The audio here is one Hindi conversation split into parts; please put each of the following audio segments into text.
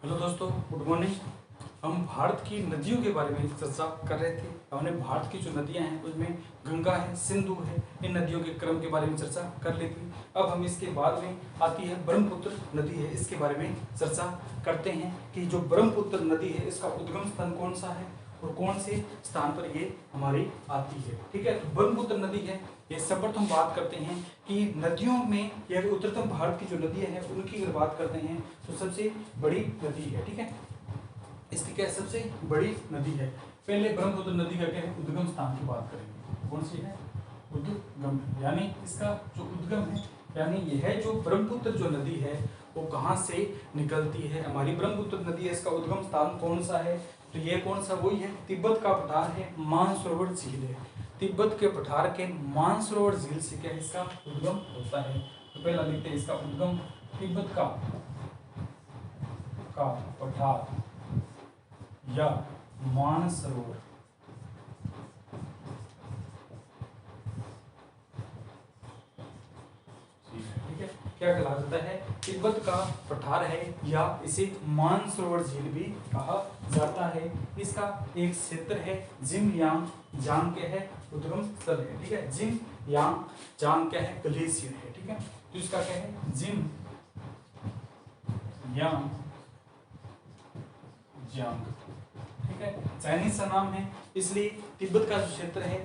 हेलो दोस्तों, गुड मॉर्निंग। हम भारत की नदियों के बारे में चर्चा कर रहे थे। हमने भारत की जो नदियां हैं उसमें गंगा है, सिंधु है, इन नदियों के क्रम के बारे में चर्चा कर ली थी। अब हम इसके बाद में आती है ब्रह्मपुत्र नदी है, इसके बारे में चर्चा करते हैं कि जो ब्रह्मपुत्र नदी है इसका उद्गम स्थान कौन सा है और कौन से स्थान पर ये हमारी आती है। ठीक है, तो ब्रह्मपुत्र नदी है, ये सर्वप्रथम बात करते हैं कि नदियों में या उत्तरतम भारत की जो नदियां हैं उनकी अगर बात करते हैं तो सबसे बड़ी नदी है। ठीक है, इसकी क्या सबसे बड़ी नदी है। पहले ब्रह्मपुत्र नदी का क्या है, उद्गम स्थान की बात करेंगे। कौन सी है, उद्गम, यानी इसका जो उद्गम है, यानी यह जो ब्रह्मपुत्र जो नदी है वो कहाँ से निकलती है। हमारी ब्रह्मपुत्र नदी है, इसका उद्गम स्थान कौन सा है, तो ये कौन सा, वही है तिब्बत का पठार है, मानसरोवर झील है। तिब्बत के पठार के मानसरोवर झील से क्या है, इसका उद्गम होता है। तो पहला लिखते हैं इसका उद्गम तिब्बत का पठार या मानसरोवर। ठीक है, क्या कहा जाता है, तिब्बत का पठार है या इसे मानसरोवर झील भी कहा जाता है। इसका एक क्षेत्र है जिनयांग जांग क्या है, उद्गम स्थल है। ठीक है, जिनयांग जांग क्या है, ग्लेशियर है। ठीक है, तो इसका क्या है, जिनयांग जांग। ठीक है, चाइनीज सा नाम है इसलिए तिब्बत का जो क्षेत्र है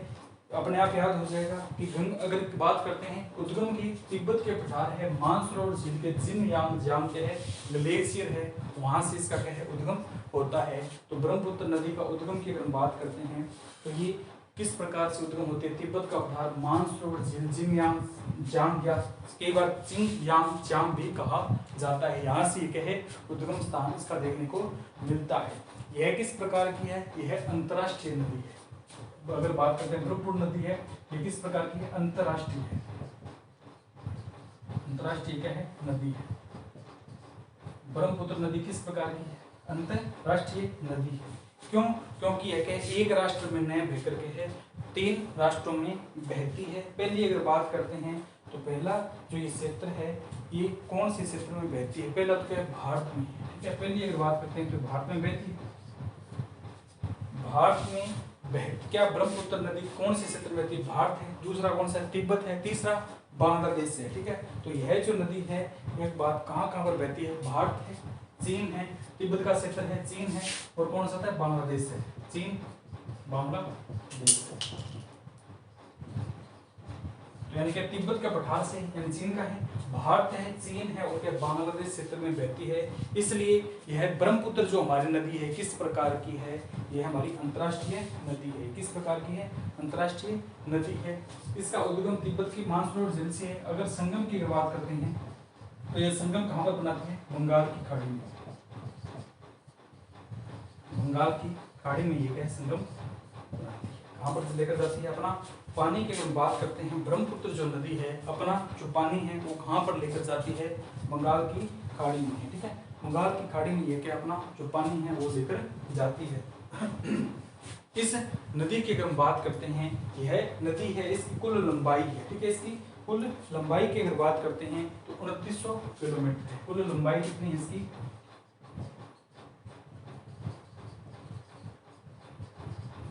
अपने आप याद हो जाएगा कि अगर बात करते हैं उद्गम की, तिब्बत के पठार है मानसरोवर झील के जिनयांग जांग के है, ग्लेशियर है, वहां से इसका क्या है, उद्गम होता है। तो ब्रह्मपुत्र नदी का उद्गम की अगर बात करते हैं तो ये किस प्रकार से उद्गम होती है, तिब्बत का पठार मानसरोवर झील जिनयांग जांग या कई बार चिंगयांग जांग भी कहा जाता है, यहाँ से क्या है उद्गम स्थान इसका देखने को मिलता है। यह किस प्रकार की है, यह अंतरराष्ट्रीय नदी है। अगर बात करते हैं ब्रह्मपुत्र नदी है, ये किस प्रकार की है, अंतरराष्ट्रीय है। अंतरराष्ट्रीय क्या है, नदी है। ब्रह्मपुत्र नदी किस प्रकार की है, अंतरराष्ट्रीय नदी है। क्यों, क्योंकि यह क्या एक राष्ट्र में न बह करके है, 3 राष्ट्रों में बहती है। पहली अगर बात करते हैं तो पहला जो ये क्षेत्र है ये कौन से क्षेत्र में बहती है, पहला तो क्या है, भारत में। ठीक है, पहली अगर बात करते हैं तो भारत में बहती है। भारत में क्या ब्रह्मपुत्र नदी कौन से क्षेत्र में बहती है, भारत है। दूसरा कौन सा है, तिब्बत है। तीसरा बांग्लादेश से। ठीक है, तो यह जो नदी है एक बात कहाँ कहाँ पर बहती है, भारत है, चीन है, तिब्बत का क्षेत्र है, चीन है, और कौन सा था, बांग्लादेश है। चीन, बांग्लादेश। यानी कि तिब्बत का पठार से यानी चीन का है, भारत है, चीन है और क्या बांग्लादेश क्षेत्र में बहती है। इसलिए यह ब्रह्मपुत्र जो हमारी नदी है किस प्रकार की है, यह हमारी अंतर्राष्ट्रीय नदी है। किस प्रकार की है, अंतर्राष्ट्रीय नदी है। इसका उद्गम तिब्बत की मानसरोवर झील से है। अगर संगम की बात करते हैं तो यह संगम कहाँ पर बनाती है, बंगाल की खाड़ी में। बंगाल की खाड़ी में ये क्या संगम कहाँ पर से लेकर जाती है, अपना पानी की अगर बात करते हैं ब्रह्मपुत्र जो नदी है अपना जो पानी है वो कहाँ पर लेकर जाती है, बंगाल की खाड़ी में है। ठीक है, बंगाल की खाड़ी में ये क्या अपना जो पानी है वो लेकर जाती है। इस नदी की अगर हम बात करते हैं, यह नदी है, इसकी कुल लंबाई है। ठीक है, इसकी कुल लंबाई की अगर बात करते हैं तो 2900 किलोमीटर है। कुल लंबाई कितनी है इसकी,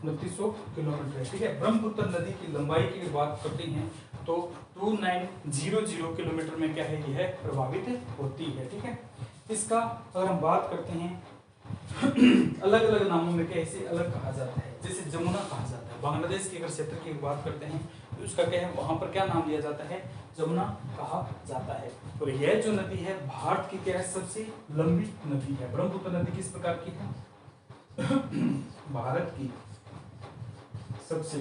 2900 किलोमीटर है। ठीक है, ब्रह्मपुत्र नदी की लंबाई की बात करते हैं तो 2900 किलोमीटर में क्या है, यह प्रभावित होती है। ठीक है, इसका अगर हम बात करते हैं अलग अलग नामों में क्या इसे अलग कहा जाता है, जैसे जमुना कहा जाता है। बांग्लादेश के अगर क्षेत्र की बात करते हैं तो उसका क्या है, वहां पर क्या नाम लिया जाता है, जमुना कहा जाता है। और यह जो नदी है भारत की क्या है, सबसे लंबी नदी है। ब्रह्मपुत्र नदी किस प्रकार की है, भारत की सबसे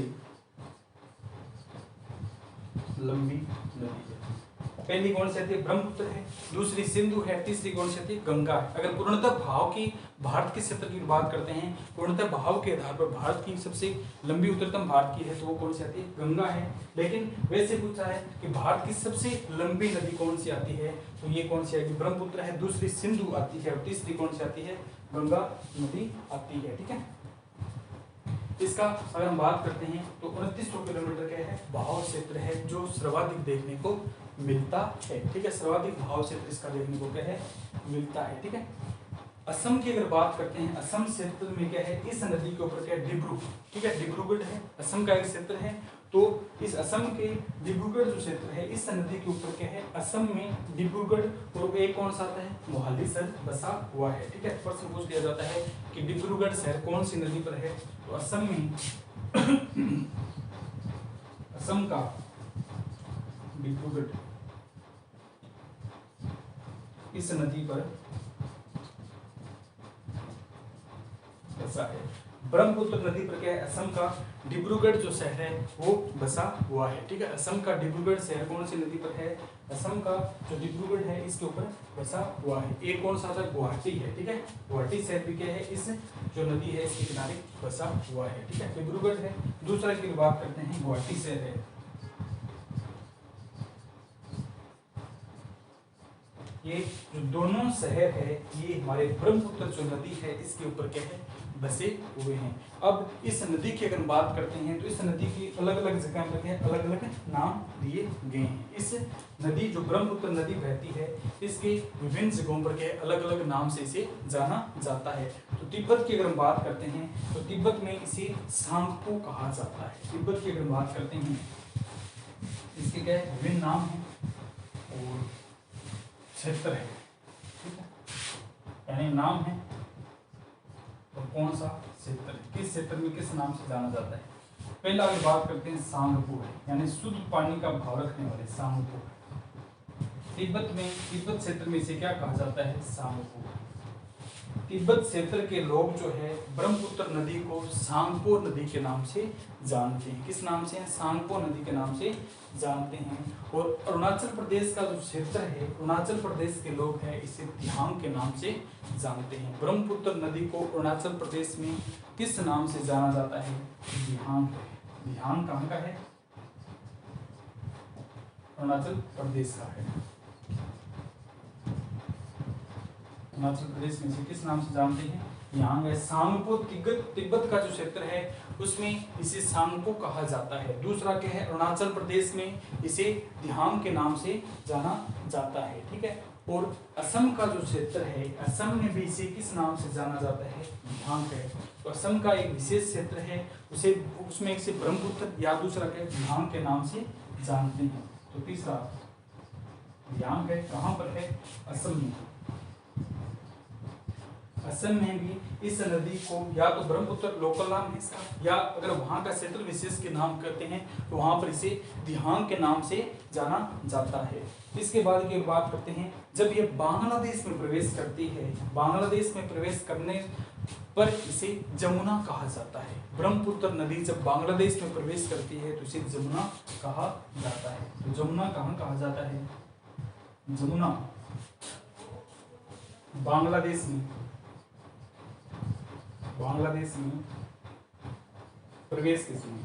लंबी नदी है। पहली कौन सी आती है, ब्रह्मपुत्र है, दूसरी सिंधु है, तीसरी कौन सी आती है, गंगा है। अगर पूर्णतः भाव की भारत के क्षेत्र की बात करते हैं, पूर्णतः भाव के आधार पर भारत की सबसे लंबी उत्तरतम भारत की है तो वो कौन सी आती है, गंगा है। लेकिन वैसे पूछा है कि भारत की सबसे लंबी नदी कौन सी आती है, तो ये कौन सी आएगी, ब्रह्मपुत्र है, दूसरी सिंधु आती है और तीसरी कौन सी आती है, गंगा नदी आती है। ठीक है, इसका अगर हम बात करते हैं तो 2900 किलोमीटर का है बहाव क्षेत्र है जो सर्वाधिक देखने को मिलता है। ठीक है, सर्वाधिक बहाव क्षेत्र इसका देखने को क्या है, मिलता है। ठीक है, असम की अगर बात करते हैं, असम क्षेत्र में क्या है, इस नदी के ऊपर क्या है, डिब्रू, ठीक है, डिब्रूगढ़ है असम का एक क्षेत्र है। तो इस असम के डिब्रूगढ़ जो क्षेत्र है, इस नदी के ऊपर क्या है, असम में डिब्रूगढ़ और एक कौन सा आता है, मोहाली शहर बसा हुआ है, ठीक है। प्रश्न पूछ दिया जाता है कि डिब्रूगढ़ शहर कौन सी नदी पर है, तो असम में असम का डिब्रूगढ़ इस नदी पर बसा है। ब्रह्मपुत्र नदी पर क्या है, असम का डिब्रूगढ़ जो शहर है वो बसा हुआ है, ठीक है। असम का डिब्रूगढ़ शहर कौन सी नदी पर है, असम का जो डिब्रूगढ़ है इसके ऊपर बसा हुआ है। एक कौन सा था, गुवाहाटी है, ठीक है। गुवाहाटी शहर भी क्या है, इस जो नदी है इसके किनारे बसा हुआ है, ठीक है। डिब्रूगढ़ है। दूसरा की बात करते हैं, गुवाहाटी शहर है। ये जो दोनों शहर है ये हमारे ब्रह्मपुत्र जो नदी है इसके ऊपर क्या है, बसे हुए हैं। अब इस नदी की अगर बात करते हैं तो इस नदी की अलग अलग जगह पर क्या है, अलग अलग नाम दिए गए हैं। इस नदी जो ब्रह्मपुत्र नदी बहती है इसके विभिन्न जगहों पर क्या है, अलग अलग नाम से इसे जाना जाता है। तो तिब्बत की अगर हम बात करते हैं तो तिब्बत में इसे सांगपो कहा जाता है। तिब्बत की अगर बात करते हैं इसके क्या है, विभिन्न नाम है और क्षेत्र है, ठीक है, यानी नाम है और कौन सा क्षेत्र है, किस क्षेत्र में किस नाम से जाना जाता है। पहला अगर बात करते हैं सांगपो है, यानी शुद्ध पानी का भाव रखने वाले सांगपो। तिब्बत में, तिब्बत क्षेत्र में इसे क्या कहा जाता है, सांगपो। तिब्बत क्षेत्र के लोग जो है ब्रह्मपुत्र नदी को सांगपो नदी के नाम से जानते हैं। किस नाम से, सांगपो नदी के नाम से जानते हैं। और अरुणाचल प्रदेश का जो क्षेत्र है, अरुणाचल प्रदेश के लोग हैं इसे दिहांग के नाम से जानते हैं। ब्रह्मपुत्र नदी को अरुणाचल प्रदेश में किस नाम से जाना जाता है, दिहांग है। दिहांग कहाँ का है, अरुणाचल प्रदेश का है। अरुणाचल प्रदेश में इसे किस नाम से जानते हैं, दिहांग है। सांगपो तिब्बत का जो क्षेत्र है उसमें इसे सांगपो कहा जाता है। दूसरा क्या है, अरुणाचल प्रदेश में इसे दिहांग के नाम से जाना जाता है, ठीक है। और असम का जो क्षेत्र है, असम में भी इसे किस नाम से जाना जाता है, दिहांग है। तो असम का एक विशेष क्षेत्र है, उसे उसमें इसे ब्रह्मपुत्र या दूसरा क्या दिहांग के नाम से जानते हैं। तो तीसरा दिहांग है, कहाँ पर है, असम में। असम में भी इस नदी को या तो ब्रह्मपुत्र लोकल नाम है इसका, या अगर वहाँ का क्षेत्र विशेष के नाम करते हैं तो वहाँ पर इसे दिहांग के नाम से जाना जाता है। इसके बाद की बात करते हैं, जब ये बांग्लादेश में प्रवेश करती है, बांग्लादेश में प्रवेश करने पर इसे जमुना कहा जाता है। ब्रह्मपुत्र नदी जब बांग्लादेश में प्रवेश करती है तो इसे जमुना कहा जाता है। तो जमुना कहाँ कहा जाता है, जमुना बांग्लादेश में, बांग्लादेश में प्रवेश के समय,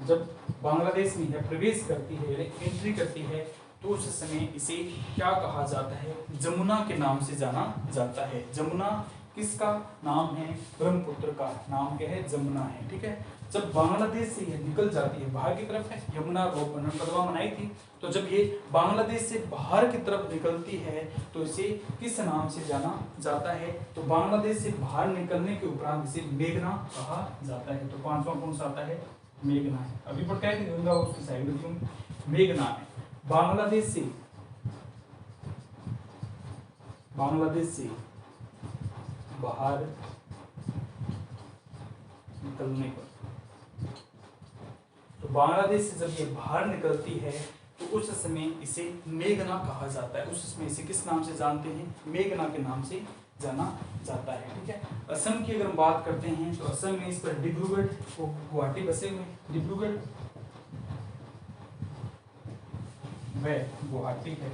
जब बांग्लादेश में यह प्रवेश करती है, एंट्री करती है, तो उस समय इसे क्या कहा जाता है, जमुना के नाम से जाना जाता है। जमुना किसका नाम है, ब्रह्मपुत्र का नाम क्या है, जमुना है, ठीक है। जब बांग्लादेश से यह निकल जाती है बाहर की तरफ है, यमुना कदवा बनाई थी, तो जब ये बांग्लादेश से बाहर की तरफ निकलती है तो इसे किस नाम से जाना जाता है, तो बांग्लादेश से बाहर निकलने के उपरांत इसे मेघना कहा जाता है। तो पांचवा कौन सा आता है, मेघना है। अभी पढ़ के दूंगा उसकी साइड में, मेघना है। बांग्लादेश से बाहर निकलने पर, तो बांग्लादेश से जब ये बाहर निकलती है तो उस समय इसे मेघना कहा जाता है। उस समय इसे किस नाम से जानते हैं, मेघना के नाम से जाना जाता है, ठीक है। असम की अगर हम बात करते हैं तो असम में इस पर डिब्रूगढ़ को गुवाहाटी बसे हुए, डिब्रूगढ़ व गुवाहाटी है।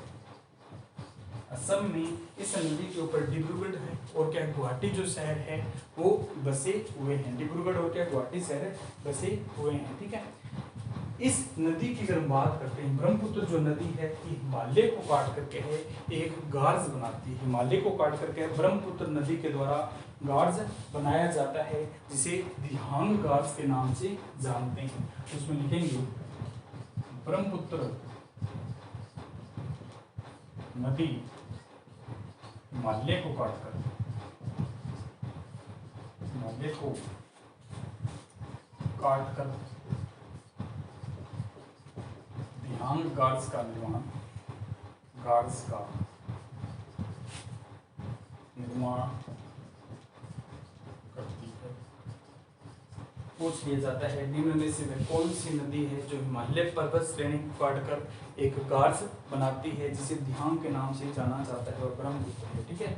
असम में इस नदी के ऊपर डिब्रूगढ़ है और क्या गुवाहाटी जो शहर है वो बसे हुए हैं। डिब्रूगढ़ और क्या गुवाहाटी शहर बसे हुए हैं, ठीक है। इस नदी की अगर हम बात करते हैं, ब्रह्मपुत्र जो नदी है ये हिमालय को काट करके है एक गार्ज बनाती है। हिमालय को काट करके ब्रह्मपुत्र नदी के द्वारा गार्ज बनाया जाता है, जिसे दिहांग गार्ज के नाम से जानते हैं। उसमें लिखेंगे ब्रह्मपुत्र नदी हिमालय को काटकर, हिमालय को काटकर दिहांग गार्स का निर्माण, गार्स का निर्माण करती है। पूछ लिया जाता है निम्न में से वह कौन सी नदी है जो हिमालय पर्वत श्रेणी को काटकर एक गार्स बनाती है जिसे दिहांग के नाम से जाना जाता है और ब्रह्मपुत्र है। ठीक है,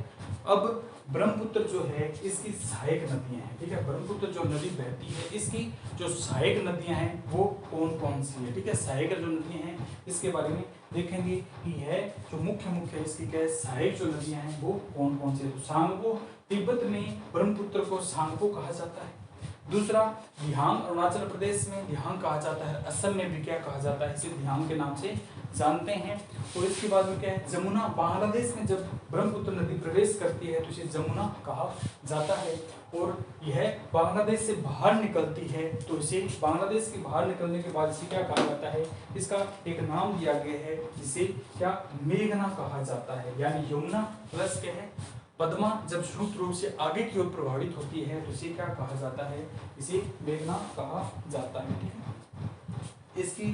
अब ब्रह्मपुत्र जो है इसकी सहायक नदियां हैं। ठीक है, ब्रह्मपुत्र जो नदी बहती है इसकी जो सहायक नदियां हैं वो कौन कौन सी है। ठीक है, सहायक जो नदियां हैं इसके बारे में देखेंगे कि है जो मुख्य इसकी क्या है, सहायक जो नदियां हैं वो कौन कौन सी है। तो सांगपो, तिब्बत में ब्रह्मपुत्र को सांगपो कहा जाता है। दूसरा, दिहांग अरुणाचल प्रदेश में दिहांग कहा जाता है। असम में भी क्या कहा जाता है, इसे दिहांग के नाम से जानते हैं। और इसके बाद में क्या है, जमुना, बांग्लादेश में जब ब्रह्मपुत्र नदी प्रवेश करती है तो इसे जमुना कहा जाता है। और यह बांग्लादेश से बाहर निकलती है तो इसे, बांग्लादेश के बाहर निकलने के बाद इसे क्या कहा जाता है, इसका एक नाम दिया गया है जिसे क्या, मेघना कहा जाता है। यानी यमुना प्लस क्या है, पद्मा जब संयुक्त रूप से आगे की ओर प्रभावित होती है तो इसे क्या कहा जाता है, इसे मेघना कहा जाता है। ठीक है, इसकी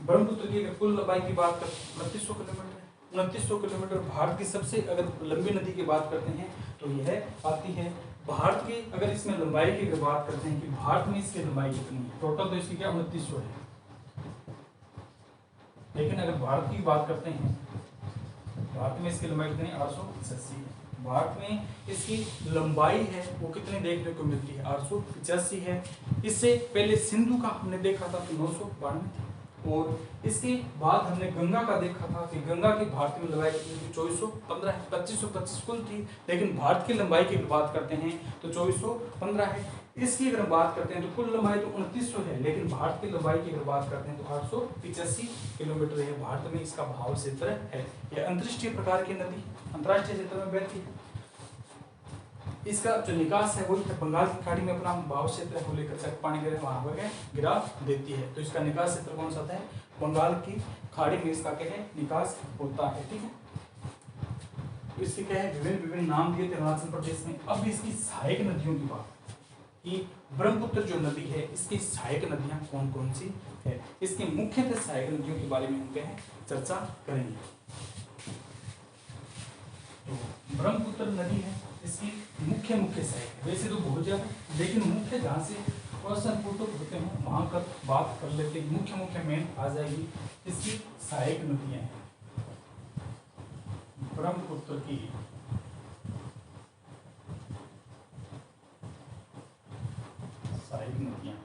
ब्रह्मपुत्र की कुल लंबाई की बात कर 2900 किलोमीटर है। 2900 किलोमीटर भारत की सबसे अगर लंबी नदी की बात करते हैं तो यह आती है। भारत की अगर इसमें लंबाई की अगर बात करते हैं कि भारत में इसकी लंबाई कितनी है, टोटल तो इसकी क्या 2900 है, लेकिन अगर भारत की बात करते हैं, भारत में इसकी लंबाई कितनी, 885 है। भारत में इसकी लंबाई है वो कितनी देखने को मिलती है, 885 है। इससे पहले सिंधु का हमने देखा था तो 992 थी। और इसके बाद हमने गंगा का देखा था कि गंगा की भारत में लंबाई कितनी थी, 2415 है। 2525 कुल थी, लेकिन भारत की लंबाई की बात करते हैं तो 2415 है। इसकी अगर बात करते हैं तो कुल लंबाई तो 2900 है, लेकिन भारत की लंबाई की अगर बात करते हैं तो 885 किलोमीटर है। भारत में इसका भाव क्षेत्र है। यह अंतर्राष्ट्रीय प्रकार की नदी अंतर्राष्ट्रीय क्षेत्र में बहती है। इसका जो निकास है वो बंगाल की खाड़ी में अपना भाव क्षेत्र है, वो लेकर चक पानी वहां गिरा देती है। तो इसका निकास क्षेत्र कौन सा है, बंगाल की खाड़ी में इसका क्या है, निकास होता है। ठीक है, तो इसके क्या है, विभिन्न नाम दिए थे अरुणाचल प्रदेश में। अब इसकी सहायक नदियों की बात कि ब्रह्मपुत्र जो नदी है इसकी सहायक नदियां कौन कौन सी है, इसकी मुख्यतः सहायक नदियों के बारे में हम क्या है चर्चा करेंगे। तो ब्रह्मपुत्र नदी है, इसकी मुख्य सहायक, वैसे तो बहुत ज्यादा, लेकिन मुख्य जहाँ से क्वेश्चन पुट होते हैं वहां कर बात कर लेते हैं। मुख्य मेन आ जाएगी इसकी सहायक नदियां हैं। ब्रह्मपुत्र की सहायक नदियां,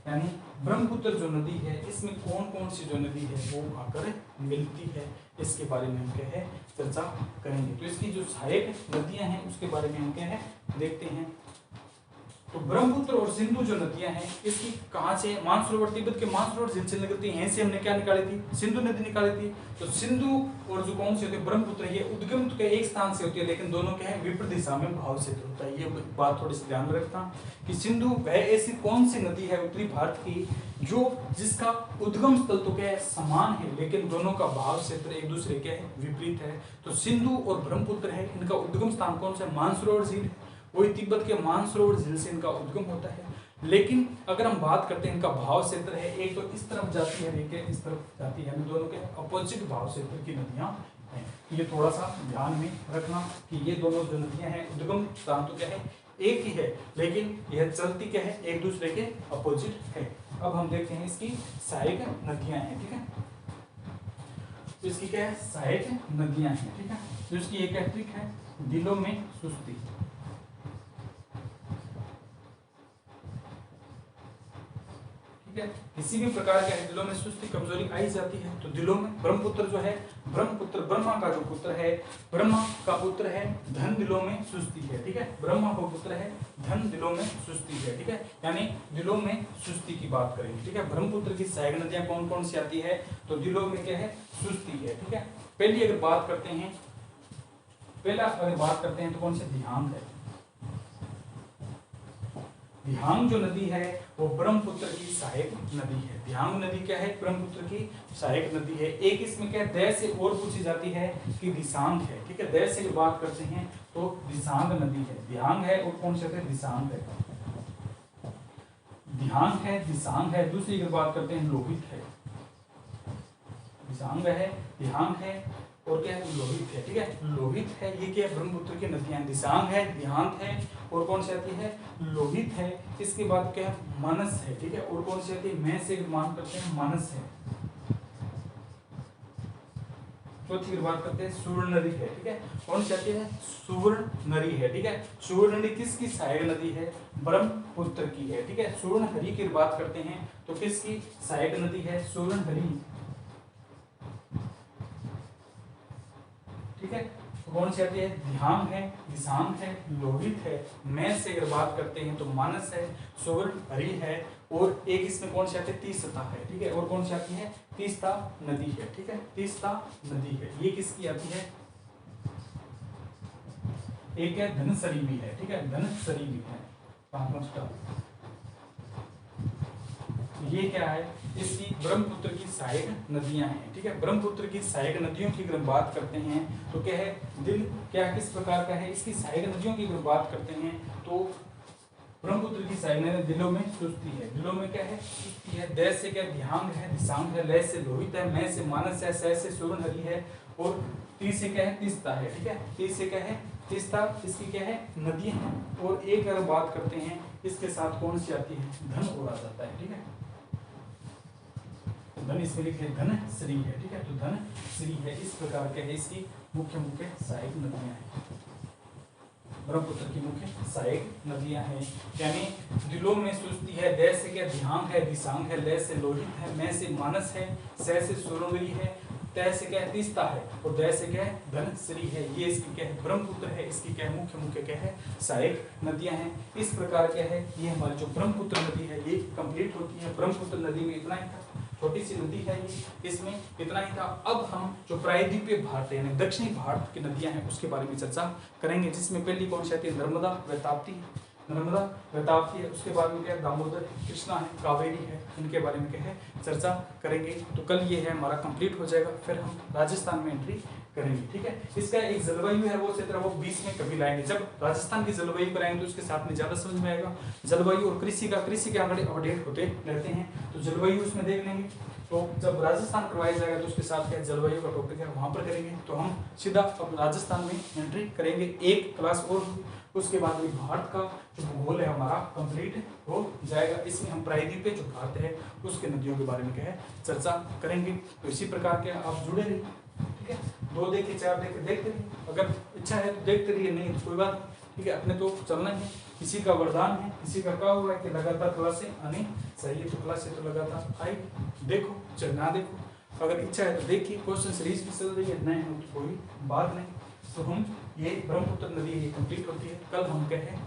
यानी ब्रह्मपुत्र जो नदी है इसमें कौन कौन सी जो नदी है वो आकर मिलती है, इसके बारे में हम क्या है चर्चा करेंगे। तो इसकी जो सहायक नदियां हैं उसके बारे में हम क्या है देखते हैं। तो ब्रह्मपुत्र और सिंधु जो नदियां हैं इसकी कहां से, मानसरोवर, तिब्बत के मानसरोवर झील से निकलती है। से हमने क्या निकाली थी, सिंधु नदी निकाली थी। तो सिंधु और जो कौन सी होती है ब्रह्मपुत्र, ये उद्गम के एक स्थान से होती है, लेकिन दोनों के हैं विपरीत दिशा में भाव क्षेत्र होता है। ये बात थोड़ी सी ध्यान में रखता कि सिंधु वह ऐसी कौन सी नदी है उत्तरी भारत की जो जिसका उद्गम स्थल तो क्या है समान है, लेकिन दोनों का भाव क्षेत्र एक दूसरे के विपरीत है। तो सिंधु और ब्रह्मपुत्र है, इनका उद्गम स्थान कौन सा, मानसरोवर झील है। वही तिब्बत के मानसरोवर झील से इनका उद्गम होता है। लेकिन अगर हम बात करते हैं इनका भाव क्षेत्र है, एक तो इस तरफ जाती है, एक इस तरफ जाती है, दोनों के अपोजिट भाव क्षेत्र की नदियां हैं। ये थोड़ा सा ध्यान में रखना कि ये दोनों जो नदियां हैं उद्गम स्थान तो क्या है एक ही है, लेकिन यह चलती क्या है एक दूसरे के अपोजिट है। अब हम देखते हैं इसकी सहायक नदियां हैं। ठीक है, तो इसकी क्या है सहायक नदियां हैं। ठीक है, तो इसकी एक ट्रिक है, दिलों में सुस्ती। किसी भी प्रकार के दिलों में सुस्ती कमजोरी आई जाती है तो दिलों में, ब्रह्मपुत्र जो है, ब्रह्मपुत्र ब्रह्मा का जो पुत्र है, ब्रह्मा का पुत्र है, धन दिलों में सुस्ती है। ठीक है, ब्रह्मा का पुत्र है, धन दिलों में सुस्ती है। ठीक है, यानी दिलों में सुस्ती की बात करेंगे। ठीक है, ब्रह्मपुत्र की सहायक नदियां कौन कौन सी आती है, तो दिलों में क्या है सुस्ती है। ठीक है, पहली अगर बात करते हैं, पहला अगर बात करते हैं तो कौन से दिहांग है। दिहांग जो नदी है वो ब्रह्मपुत्र की सहायक नदी है। दिहांग नदी क्या है? ब्रह्मपुत्र की सहायक नदी है। एक इसमें क्या दय से और पूछी जाती है कि दिशांग है, ठीक है। दय से बात करते हैं तो दिशांग नदी है। दिहांग है और कौन से दिशांग है। दिहांग है, दिशांग है। दूसरी की बात करते हैं लोहित है। दिशांग है, दिहांग है और क्या है? लोहित है, ठीक है। लोहित है, ये क्या है? ब्रह्मपुत्र की नदियां। दिशांग है, दिहांग है और कौन सी आती है? लोहित है। इसके बाद क्या है? मानस है, ठीक है। और कौन सी आती है? मैं से मान करते हैं मानस है। चौथी की बात करते हैं सुवर्ण नदी है, ठीक है। कौन सी आती है? सुवर्ण नदी है, ठीक है। सुवर्ण नदी किसकी सहायक नदी है? ब्रह्मपुत्र की है, ठीक है। सुवर्ण हरि की बात करते हैं तो किसकी सहायक नदी है? सुवर्ण हरि, ठीक है। तो कौन सी आती है? दिहांग है, दिशांग है, लोहित है। मैं से अगर बात करते हैं तो मानस है, सुवर्ण हरि है और एक इसमें कौन सी आती है? तीस्ता है, ठीक है। और कौन सी आती है? तीस्ता नदी है, ठीक है। तीस्ता नदी है, ये किसकी आती है? एक है धनसरी भी है, ठीक है। धनसरी भी है। ये क्या है? इसकी ब्रह्मपुत्र की सहायक नदियां हैं, ठीक है। ब्रह्मपुत्र की सहायक नदियों की अगर बात करते हैं तो क्या है? दिल क्या किस प्रकार का है? इसकी सहायक नदियों की अगर बात करते हैं तो ब्रह्मपुत्र की सहायक नदी दिलों में सुस्ती है। दिलों में क्या है? सुस्ती है। दय से क्या? दिहांग है, दिशांग है। लय से लोहित है, मैं से मानस है, सह से सुवर्ण हरि है और ती से क्या है? तीस्ता है, ठीक है। ती से क्या है? तीस्ता। इसकी क्या है? नदी है। और एक अगर बात करते हैं इसके साथ कौन सी आती है? धन और आ जाता है, ठीक है। धन इसमें लिखे धन श्री है, ठीक है। तो धन श्री है। इस प्रकार के है इसकी मुख्य मुख्य सहायक नदियां हैं। ब्रह्मपुत्र की मुख्य सहायक नदियां हैं, यानी दिलों में सुस्ती है। दय से क्या? दिहांग है, दिशांग है। लय से लोहित है, मैं से मानस है, सह से सुरंगरी है, तय से क्या है? तीस्ता है और दय से क्या है? धनश्री है। ये इसकी क्या है? ब्रह्मपुत्र है। इसकी क्या है? मुख्य मुख्य क्या है? सहायक नदियां हैं। इस प्रकार क्या है? ये हमारी जो ब्रह्मपुत्र नदी है ये कंप्लीट होती है। ब्रह्मपुत्र नदी में इतना ही था, छोटी सी नदी है ये, इसमें इतना ही था। अब हम जो प्रायद्वीपीय भारत है यानी दक्षिणी भारत की नदियां हैं उसके बारे में चर्चा करेंगे, जिसमें पहली कौन सी आती है? नर्मदा व ताप्ती। नर्मदा व ताप्ती है। उसके बाद में क्या है? दामोदर, कृष्णा है, कावेरी है। इनके बारे में क्या है? चर्चा करेंगे। तो कल ये है हमारा कंप्लीट हो जाएगा। फिर हम राजस्थान में एंट्री करेंगे, ठीक है। इसका एक जलवायु है वो क्षेत्र वो बीच में कभी लाएंगे। जब राजस्थान की जलवायु पर आएंगे तो उसके साथ में ज्यादा समझ में आएगा। जलवायु और कृषि के आंकड़े अपडेट होते रहते हैं तो जलवायु उसमें देख लेंगे। तो जब राजस्थान करवाया जाएगा तो उसके साथ क्या जलवायु का टॉपिक है वहां पर करेंगे। तो हम सीधा अब राजस्थान में एंट्री करेंगे। एक क्लास और उसके बाद में भारत का जो भूगोल है हमारा कंप्लीट हो जाएगा। इसमें हम प्रायद्वीपीय जो भारत है उसके नदियों के बारे में क्या है? चर्चा करेंगे। तो इसी प्रकार के आप जुड़े रहिए, ठीक है। 2 देखे 4 देखे देखते रहिए, अगर इच्छा है तो देखते रहिए, नहीं तो कोई बात, ठीक है। अपने तो चलना है। किसी का वरदान है, किसी का कहा हुआ है कि लगातार क्लासें आनी चाहिए, तो क्लासें तो लगातार आई, देखो चाहे ना देखो। अगर इच्छा है तो देखिए, क्वेश्चन सीरीज भी चल रही है, नहीं हो तो कोई बात नहीं। तो हम ये ब्रह्मपुत्र नदी ये कंप्लीट होती है। कल हम क्या है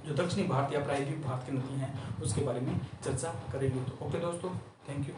जो दक्षिणी भारत या प्रायद्वीप भारत की नदी हैं उसके बारे में चर्चा करेंगे। तो ओके दोस्तों, थैंक यू।